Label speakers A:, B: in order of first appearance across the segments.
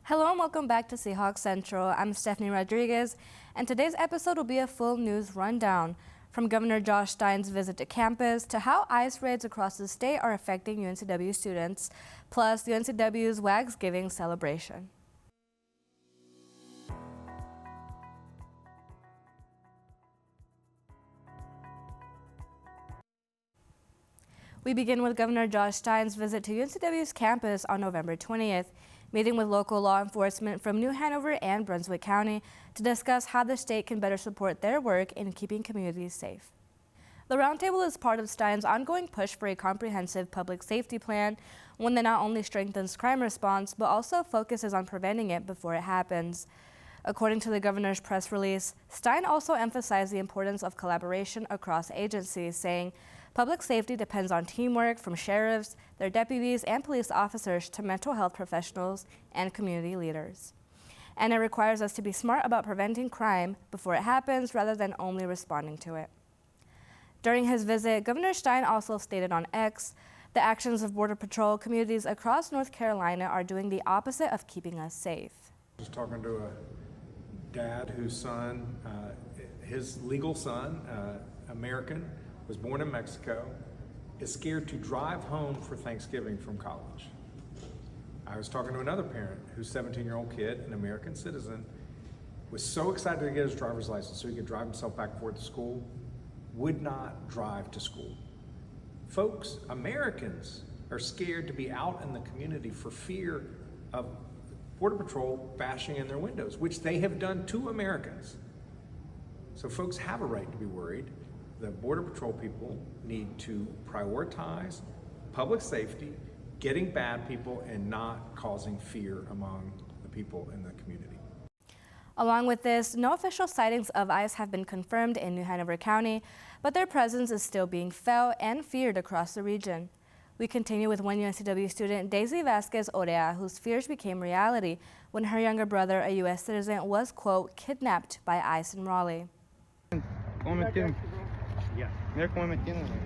A: Hello and welcome back to Seahawk Central. I'm Stephanie Rodriguez, and today's episode will be a full news rundown. From Governor Josh Stein's visit to campus to how ICE raids across the state are affecting UNCW students, plus UNCW's Wagsiving celebration. We begin with Governor Josh Stein's visit to UNCW's campus on November 20th, meeting with local law enforcement from New Hanover and Brunswick County to discuss how the state can better support their work in keeping communities safe. The roundtable is part of Stein's ongoing push for a comprehensive public safety plan, one that not only strengthens crime response, but also focuses on preventing it before it happens. According to the governor's press release, Stein also emphasized the importance of collaboration across agencies, saying, "Public safety depends on teamwork from sheriffs, their deputies, and police officers to mental health professionals and community leaders. And it requires us to be smart about preventing crime before it happens rather than only responding to it." During his visit, Governor Stein also stated on X, "The actions of Border Patrol communities across North Carolina are doing the opposite of keeping us safe."
B: I was talking to a dad whose son, his legal son, American, was born in Mexico, is scared to drive home for Thanksgiving from college. I was talking to another parent whose 17-year-old kid, an American citizen, was so excited to get his driver's license so he could drive himself back and forth to school, would not drive to school. Folks, Americans are scared to be out in the community for fear of Border Patrol bashing in their windows, which they have done to Americans. So folks have a right to be worried. The Border Patrol people need to prioritize public safety, getting bad people, and not causing fear among the people in the community.
A: Along with this, no official sightings of ICE have been confirmed in New Hanover County, but their presence is still being felt and feared across the region. We continue with one UNCW student, Daisy Vasquez Orea, whose fears became reality when her younger brother, a U.S. citizen, was, quote, kidnapped by ICE in Raleigh.
C: Yeah. Mira cómo me tienen, güey.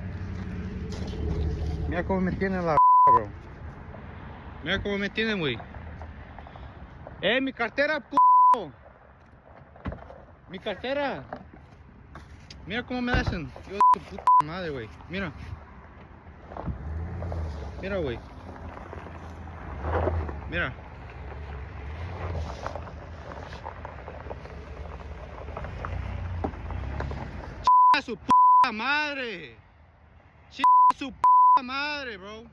C: Mira cómo me tienen la bro. Mira cómo me tienen, güey. Mi cartera, p***. Mi cartera. Mira cómo me hacen. Yo de tu puta madre, güey. Mira. Mira, güey. Mira. Ch*** su puta madre. Ch*** su puta madre, bro.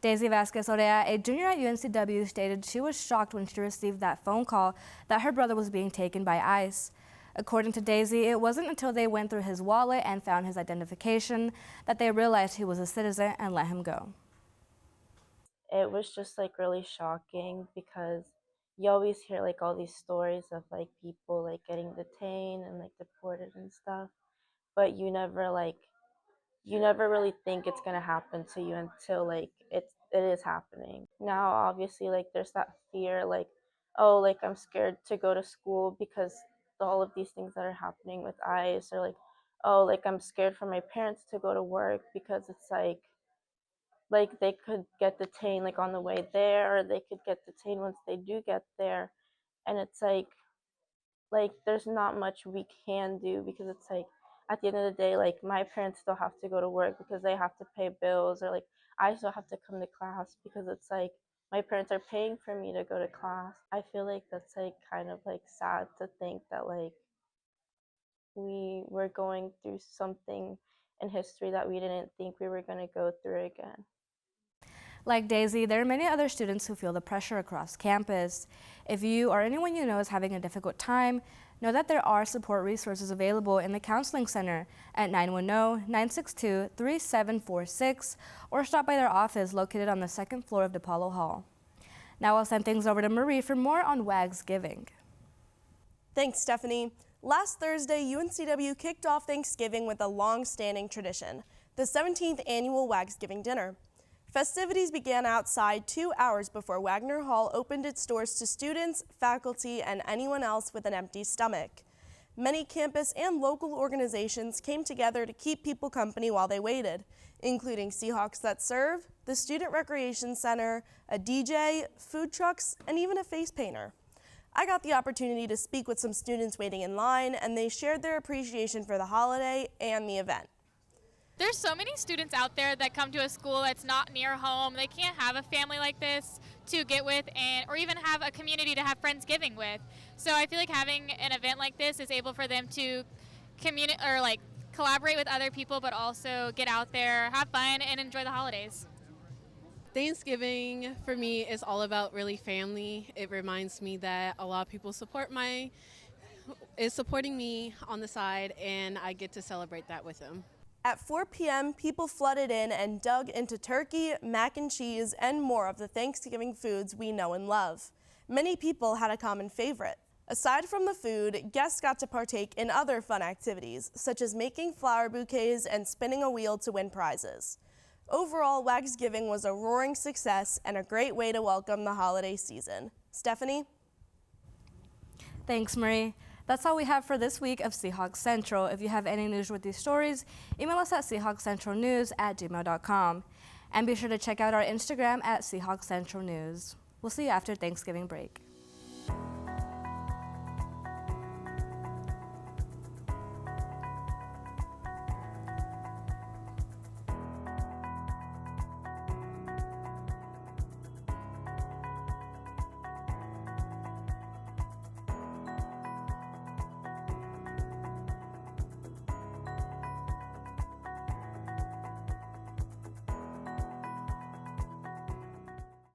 A: Daisy Vasquez Orea, a junior at UNCW, stated she was shocked when she received that phone call that her brother was being taken by ICE. According to Daisy, it wasn't until they went through his wallet and found his identification that they realized he was a citizen and let him go.
D: It was just like really shocking because you always hear like all these stories of like people like getting detained and like deported and stuff, but you never really think it's gonna happen to you until like it is happening. Now obviously like there's that fear like, oh, like I'm scared to go to school because all of these things that are happening with ICE, or like, oh, like I'm scared for my parents to go to work because it's like they could get detained like on the way there, or they could get detained once they do get there. And it's like there's not much we can do because it's like at the end of the day, like my parents still have to go to work because they have to pay bills, or like I still have to come to class because it's like my parents are paying for me to go to class. I feel like that's like kind of like sad to think that like we were going through something in history that we didn't think we were going to go through again.
A: Like Daisy, there are many other students who feel the pressure across campus. If you or anyone you know is having a difficult time, know that there are support resources available in the Counseling Center at 910-962-3746 or stop by their office located on the second floor of DePaulo Hall. Now I'll send things over to Marie for more on Wagsiving.
E: Thanks, Stephanie. Last Thursday, UNCW kicked off Thanksgiving with a long-standing tradition, the 17th annual Wagsiving dinner. Festivities began outside 2 hours before Wagner Hall opened its doors to students, faculty, and anyone else with an empty stomach. Many campus and local organizations came together to keep people company while they waited, including Seahawks That Serve, the Student Recreation Center, a DJ, food trucks, and even a face painter. I got the opportunity to speak with some students waiting in line, and they shared their appreciation for the holiday and the event.
F: There's so many students out there that come to a school that's not near home. They can't have a family like this to get with, or even have a community to have Friendsgiving with. So I feel like having an event like this is able for them to collaborate with other people, but also get out there, have fun, and enjoy the holidays.
G: Thanksgiving for me is all about really family. It reminds me that a lot of people supporting me on the side, and I get to celebrate that with them.
E: At 4 p.m., people flooded in and dug into turkey, mac and cheese, and more of the Thanksgiving foods we know and love. Many people had a common favorite. Aside from the food, guests got to partake in other fun activities, such as making flower bouquets and spinning a wheel to win prizes. Overall, Wagsiving was a roaring success and a great way to welcome the holiday season. Stephanie?
A: Thanks, Marie. That's all we have for this week of Seahawk Central. If you have any newsworthy stories, email us at seahawkcentralnews@gmail.com. And be sure to check out our Instagram at Seahawk Central News. We'll see you after Thanksgiving break.